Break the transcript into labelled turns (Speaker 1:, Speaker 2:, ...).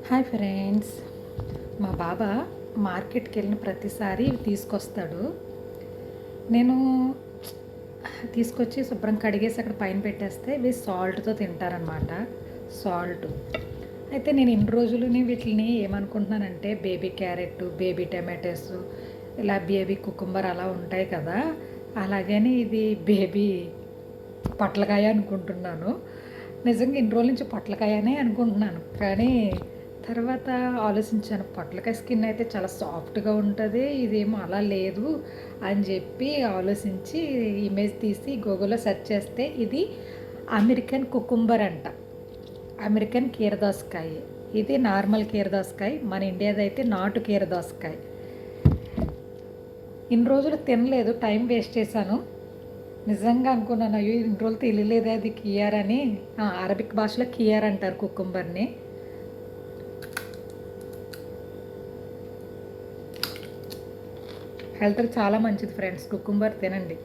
Speaker 1: Hi friends. మా బాబా మార్కెట్కి వెళ్ళిన ప్రతిసారి ఇవి తీసుకొస్తాడు. నేను తీసుకొచ్చి శుభ్రం కడిగేసి అక్కడ పైన పెట్టేస్తే ఇవి సాల్ట్తో తింటారనమాట. సాల్ట్ అయితే నేను ఇన్ని రోజులుని వీటిని ఏమనుకుంటున్నానంటే బేబీ క్యారెట్, బేబీ టమాటోస్, ఇలా బేబీ కుకుంబర్ అలా ఉంటాయి కదా, అలాగని ఇది బేబీ పొట్లకాయ అనుకుంటున్నాను. నిజంగా ఇన్ని రోజుల నుంచి పొట్లకాయనే అనుకుంటున్నాను, కానీ తర్వాత ఆలోచించాను పొట్లకాయ స్కిన్ అయితే చాలా సాఫ్ట్గా ఉంటుంది, ఇదేమో అలా లేదు అని చెప్పి ఆలోచించి ఇమేజ్ తీసి గూగుల్లో సెర్చ్ చేస్తే ఇది అమెరికన్ కుకుంబర్ అంట. అమెరికన్ కీరదోసకాయ. ఇది నార్మల్ కీరదోసకాయ, మన ఇండియాదైతే నాటు కీరదోసకాయ. ఇన్ని రోజులు తినలేదు, టైం వేస్ట్ చేశాను. నిజంగా అనుకున్నాను, అయ్యో ఇన్ని రోజులు తెలియలేదే అది కియార్ అని. అరబిక్ భాషలో కియార్ అంటారు కుకుంబర్ని. హెల్త్కి చాలా మంచిది ఫ్రెండ్స్, కుకుంబర్ తినండి.